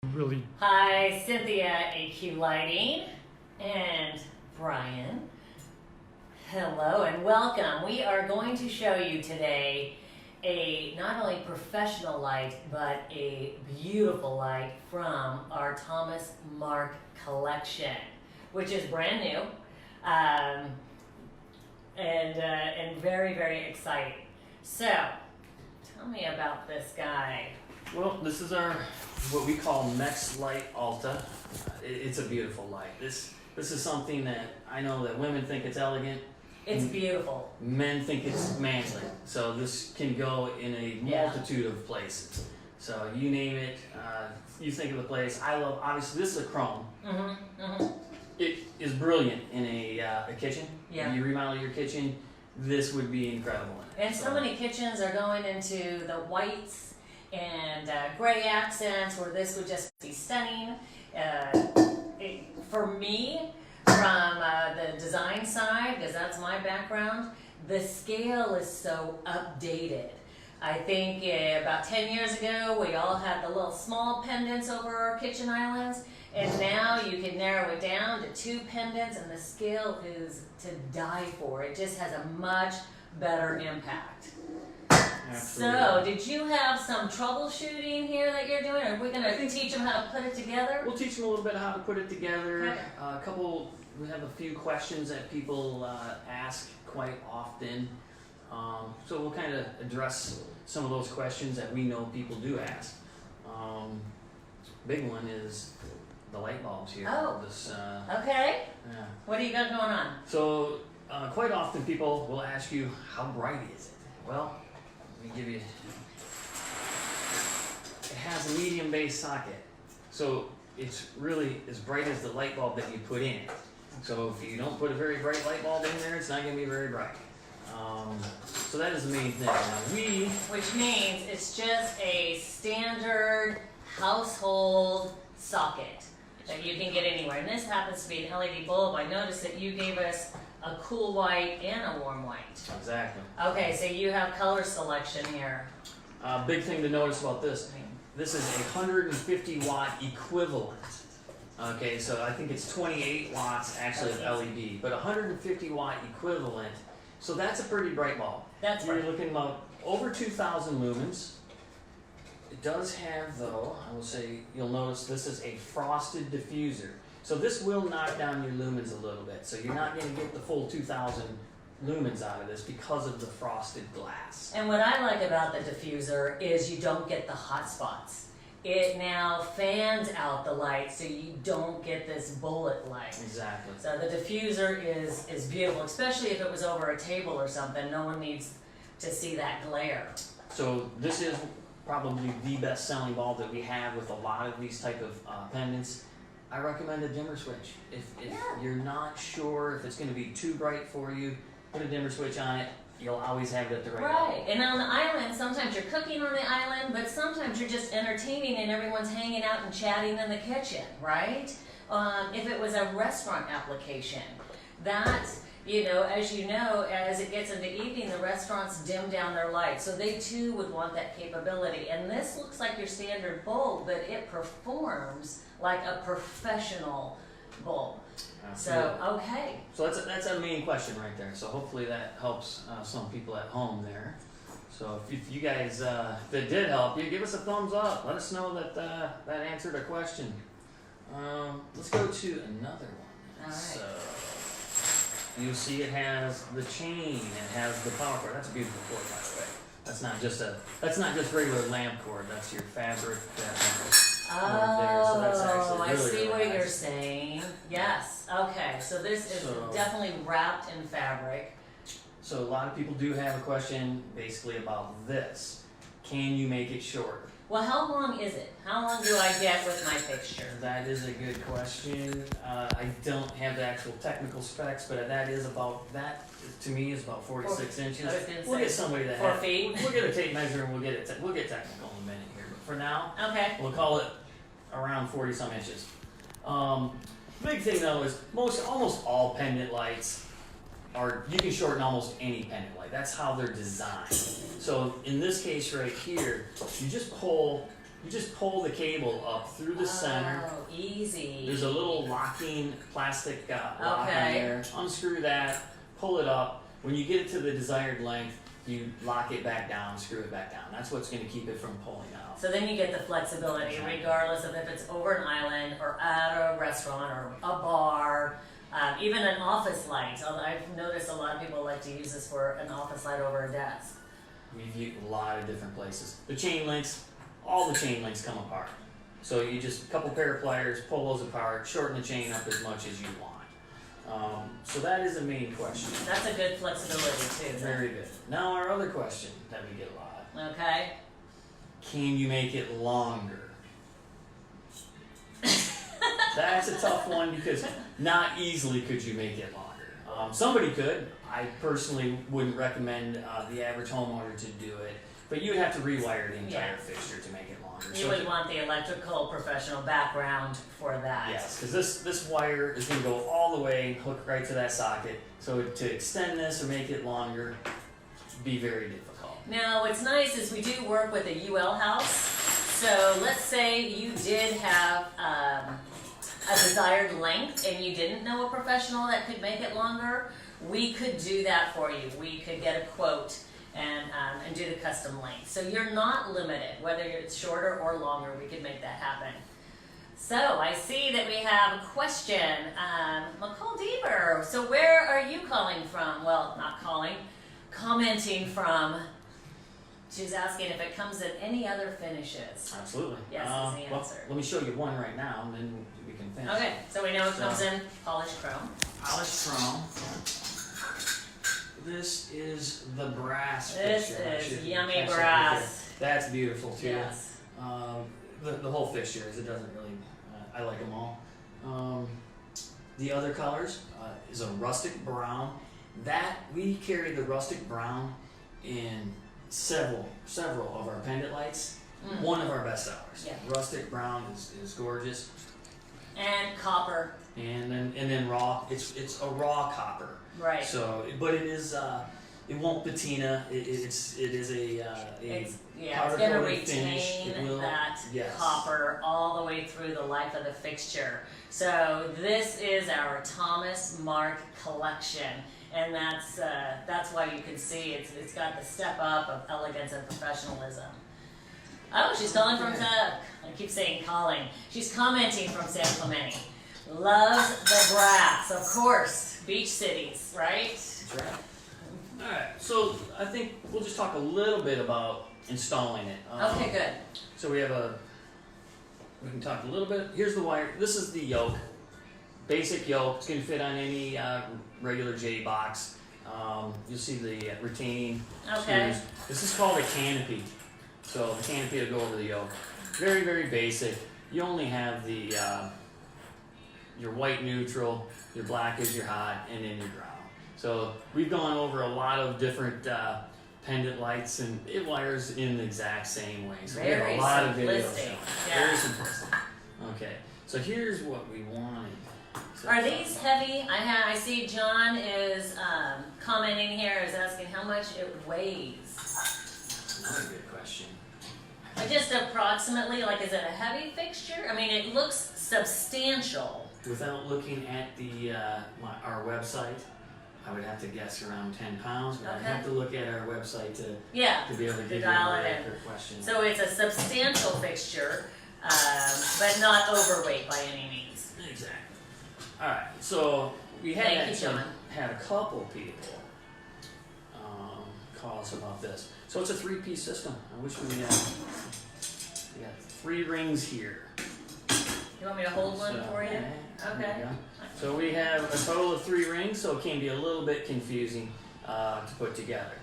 really. Hi, Cynthia, AQ Lighting, and Brian. Hello and welcome. We are going to show you today a not only professional light, but a beautiful light from our Thomas Mark collection, which is brand new and very, very exciting. So, tell me about this guy. Well, this is our what we call Mexlite Alta. It's a beautiful light. This is something that I know that women think it's elegant. It's beautiful. Men think it's manly. So this can go in a multitude of places. So you name it, you think of the place. I love, obviously this is a chrome. It is brilliant in a kitchen. Yeah. You remodel your kitchen, this would be incredible in it. And so many kitchens are going into the whites and gray accents where this would just be stunning. For me, from the design side, because that's my background, the scale is so updated. I think about 10 years ago, we all had the little small pendants over our kitchen islands, and now you can narrow it down to 2 pendants, and the scale is to die for. It just has a much better impact. Absolutely. So, did you have some troubleshooting here that you're doing? Or are we going to teach them how to put it together? We'll teach them a little bit how to put it together. Okay. We have a few questions that people ask quite often. So we'll kind of address some of those questions that we know people do ask. Big one is the light bulbs here. Oh. Okay. Yeah. What do you got going on? So quite often people will ask you, how bright is it? Well, let me give you, it has a medium base socket. So it's really as bright as the light bulb that you put in. So if you don't put a very bright light bulb in there, it's not going to be very bright. So that is the main thing. Now Which means it's just a standard household socket that you can get anywhere. And this happens to be an LED bulb. I noticed that you gave us a cool white and a warm white. Exactly. Okay, so you have color selection here. Big thing to notice about this. This is a 150 watt equivalent. Okay, so I think it's 28 watts actually of LED, but 150 watt equivalent. So that's a pretty bright bulb. That's You're right. looking about over 2,000 lumens. It does have, though, I will say, you'll notice this is a frosted diffuser. So this will knock down your lumens a little bit. So you're not going to get the full 2,000 lumens out of this because of the frosted glass. And what I like about the diffuser is you don't get the hot spots. It now fans out the light so you don't get this bullet light. Exactly. So the diffuser is beautiful, especially if it was over a table or something. No one needs to see that glare. So this is probably the best selling bulb that we have with a lot of these type of pendants. I recommend a dimmer switch. If you're not sure if it's going to be too bright for you, put a dimmer switch on it. You'll always have it at the right level. Right, and on the island, sometimes you're cooking on the island, but sometimes you're just entertaining and everyone's hanging out and chatting in the kitchen, right? If it was a restaurant application, that's, as you know, as it gets into evening, the restaurants dim down their lights, so they too would want that capability. And this looks like your standard bulb, but it performs like a professional bulb. Absolutely. So, okay. So that's a main question right there. So hopefully that helps some people at home there. So if you guys, if it did help you, give us a thumbs up. Let us know that that answered a question. Let's go to another one. All right. So you'll see it has the chain, it has the power cord. That's a beautiful cord, by the way. That's not just regular lamp cord. That's your fabric. Oh, that's actually I really, see really what nice. you're saying. Yes. Okay. So this is definitely wrapped in fabric. So a lot of people do have a question basically about this. Can you make it shorter? Well, how long is it? How long do I get with my fixture? That is a good question. I don't have the actual technical specs, but that to me is about 46 inches. I was gonna We'll say get somebody that 4 feet. We'll get a tape measure and we'll get technical in a minute here. But for now, Okay. we'll call it around 40 some inches. Big thing though is almost all pendant lights you can shorten almost any pendant light. That's how they're designed. So in this case right here, you just pull You just pull the cable up through the center. Oh, easy. There's a little locking plastic lock on Okay. there. Unscrew that, pull it up. When you get it to the desired length, you lock it back down, screw it back down. That's what's going to keep it from pulling out. So then you get the flexibility, Exactly. regardless of if it's over an island or at a restaurant or a bar, even an office light. I've noticed a lot of people like to use this for an office light over a desk. We've used a lot of different places. The chain links, all the chain links come apart. So you just, a couple pair of pliers, pull those apart, shorten the chain up as much as you want. So that is the main question. That's a good flexibility too. Very good. Now our other question that we get a lot. Okay. Can you make it longer? That's a tough one because not easily could you make it longer. Somebody could. I personally wouldn't recommend the average homeowner to do it, but you would have to rewire the entire fixture to make it longer. You would want the electrical professional background for that. Yes, because this wire is going to go all the way, hook right to that socket. So to extend this or make it longer, be very difficult. Now, what's nice is we do work with a UL house. So let's say you did have a desired length and you didn't know a professional that could make it longer. We could do that for you. We could get a quote and do the custom length. So you're not limited, whether it's shorter or longer, we could make that happen. So I see that we have a question. McCall Deaver, so where are you calling from? Well, not calling, commenting from. She's asking if it comes in any other finishes. Absolutely. Yes, is the well, answer. let me show you one right now, and then we can finish. Okay, so we know it comes in polished chrome. Polished chrome. This is the brass This fixture. is yummy Actually, brass. That's beautiful too. Yes. The whole fixture is. It doesn't really. I like them all. The other colors is a rustic brown. That we carry the rustic brown in several of our pendant lights. One of our best sellers. Yeah. Rustic brown is gorgeous. And copper. And then raw. It's a raw copper. Right. So, but it is. It won't patina. It is a It's powder going to coated finish. retain It will, that yes. copper all the way through the life of the fixture. So this is our Thomas Mark collection, and that's why you can see it's got the step up of elegance and professionalism. Oh, she's calling from I keep saying calling. She's commenting from San Clemente. Loves the brass, of course. Beach cities, right? That's right. All right. So I think we'll just talk a little bit about installing it. Okay, good. So we can talk a little bit. Here's the wire. This is the yoke. Basic yoke. It's going to fit on any regular J box. You'll see the retaining Okay. screws. This is called a canopy. So the canopy will go over the yoke. Very, very basic. You only have the your white neutral, your black is your hot, and then your ground. So we've gone over a lot of different pendant lights, and it wires in the exact same way. So we have Very a lot of videos simplistic. showing. Yeah. Very simplistic. Okay, so here's what we wanted. So Are these heavy? I see John is commenting here, is asking how much it weighs. Another good question. Just approximately, like, is it a heavy fixture? I mean, it looks substantial. Without looking at the our website, I would have to guess around 10 pounds, but I'd Okay. have to look at our website to Yeah, be able to give you a dial more it in. accurate question. So it's a substantial fixture, but not overweight by any means. Exactly. All right. So we had Thank you, actually John. had a couple people call us about this. So it's a 3-piece system. I wish we got 3 rings here. You want me to hold one for you? There Okay. you go. So we have a total of 3 rings, so it can be a little bit confusing to put together.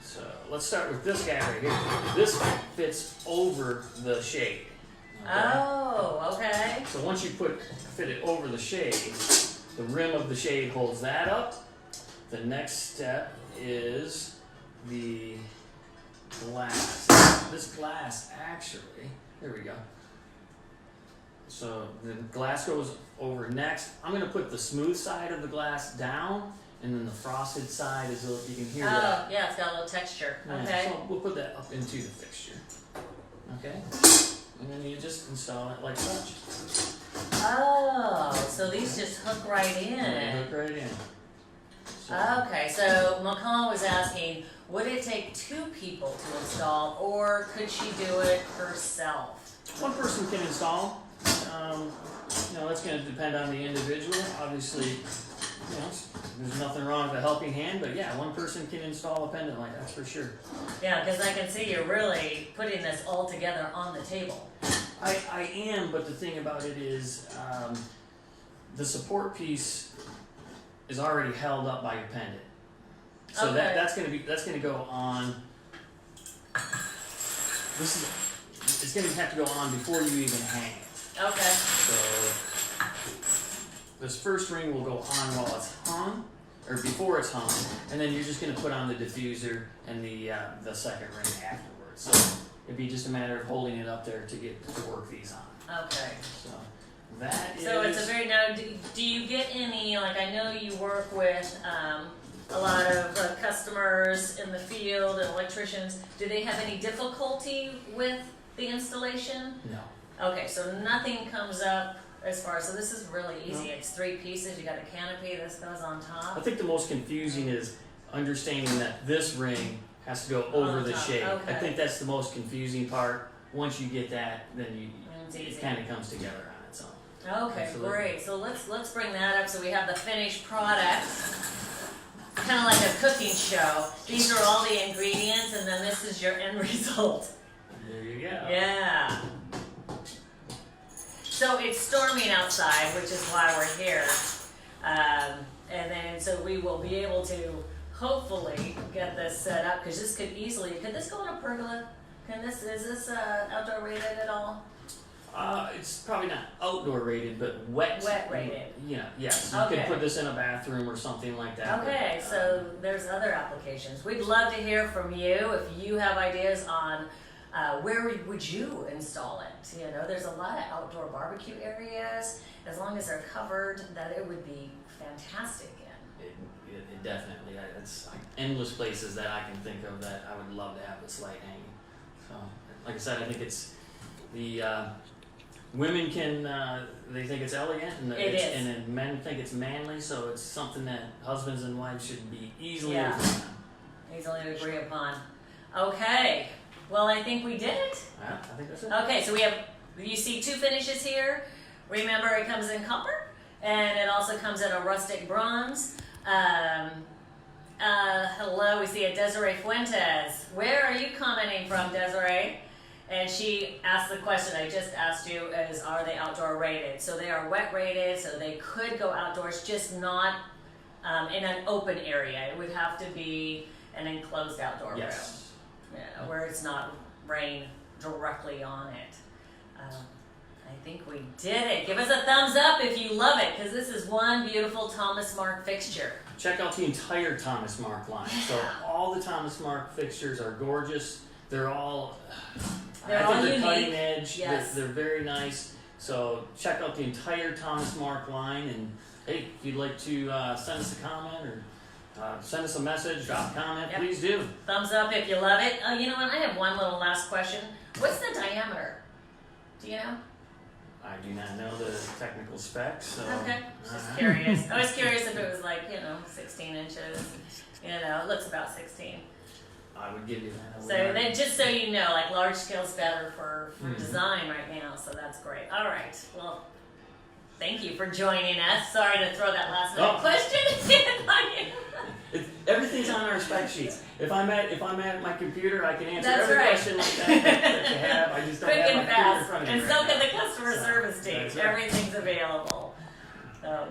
So let's start with this guy right here. This fits over the shade. Okay? Oh, okay. So once you fit it over the shade, the rim of the shade holds that up. The next step is the glass. This glass actually, there we go. So the glass goes over next. I'm going to put the smooth side of the glass down, and then the frosted side is, you can hear that. Oh, yeah, it's got a little texture. Yeah, Okay. so we'll put that up into the fixture. Okay. and then you just install it like such. Oh, so these just hook right And in. hook right in. So, Okay, so McCall was asking, would it take 2 people to install, or could she do it herself? one person can install. That's going to depend on the individual. Obviously, there's nothing wrong with a helping hand, but yeah, one person can install a pendant light, that's for sure. Yeah, because I can see you're really putting this all together on the table. I am, but the thing about it is, the support piece is already held up by your pendant. So Okay. that's gonna go on. It's gonna have to go on before you even hang it. Okay. So this first ring will go on while it's hung, or before it's hung, and then you're just gonna put on the diffuser and the second ring afterwards. So it'd be just a matter of holding it up there to get to work these on. Okay. So that is. So it's a very, now, do you get any, like, I know you work with a lot of customers in the field and electricians. Do they have any difficulty with the installation? No. Okay, so nothing comes up as far, so this is really easy. No. It's 3 pieces, you got a canopy, this goes on I top. think the most confusing is understanding that this ring has to go over On the top, shade. okay. I think that's the most confusing part. Once you get that, then It's it easy. kind of comes together on its own. Okay, Absolutely. great. So let's bring that up. So we have the finished product. Kind of like a cooking show. These are all the ingredients, and then this is your end result. There you go. Yeah. So it's storming outside, which is why we're here. And then so we will be able to hopefully get this set up, because this could this go in a pergola? Is this outdoor rated at all? It's probably not outdoor rated, but wet. Wet rated. Yes. You Okay. could put this in a bathroom or something like that. Okay, but, so there's other applications. We'd love to hear from you if you have ideas on where would you install it. There's a lot of outdoor barbecue areas. As long as they're covered, that it would be fantastic in. It definitely. It's like endless places that I can think of that I would love to have this light hanging. So, like I said, I think it's the women can they think it's elegant, and and then men think it's manly. So it's something that husbands and wives should be easily Yeah. agreed on. Easily to agree upon. Okay, well, I think we did it. Yeah, I think that's it. Okay, so you see 2 finishes here. Remember, it comes in copper, and it also comes in a rustic bronze. Hello, we see a Desiree Fuentes. Where are you commenting from, Desiree? And she asked the question I just asked you, is are they outdoor rated? So they are wet rated, so they could go outdoors, just not in an open area. It would have to be an enclosed outdoor room. Yes. Where it's not rain directly on it. I think we did it. Give us a thumbs up if you love it, because this is one beautiful Thomas Mark fixture. Check out the entire Thomas Mark line. So all the Thomas Mark fixtures are gorgeous. They're all They're I all think they're unique. cutting edge. Yes. They're very nice. So check out the entire Thomas Mark line, and hey, if you'd like to send us a comment or send us a message, drop a comment, Yep. please do. Thumbs up if you love it. Oh, you know what? I have one little last question. What's the diameter? Do you know? I do not know the technical specs, so Okay, just curious. I was curious if it was like, 16 inches. It looks about 16. I would give you that. I would So not- then, just so you know, like large scale's better for design right now, so that's great. All right, well, thank you for joining us. Sorry to throw that last minute Oh. question on you. Everything's on our spec sheets. If I'm at my computer, I can answer That's every right. question like that you have. I just don't Quick have my and computer in fast, front of me and right so now. can the customer So, service team. that's right. Everything's available. So,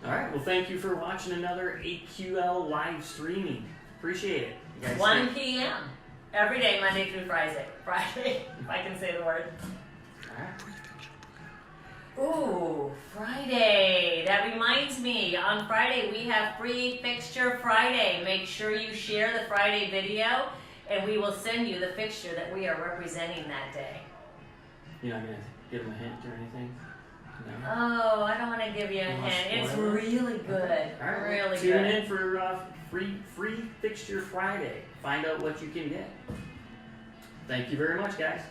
All right. Well, thank you for watching another AQL live streaming. Appreciate it. You guys 1 take- p.m. every day, Monday through Friday. Friday, if I can say the word. All right. Ooh, Friday. That reminds me, on Friday we have Free Fixture Friday. Make sure you share the Friday video, and we will send you the fixture that we are representing that day. You're not gonna give them a hint or anything? No. Oh, I don't want to give you a You wanna hint. It's spoil it? really good. All right. Really Tune good. in for free Fixture Friday. Find out what you can get. Thank you very much, guys.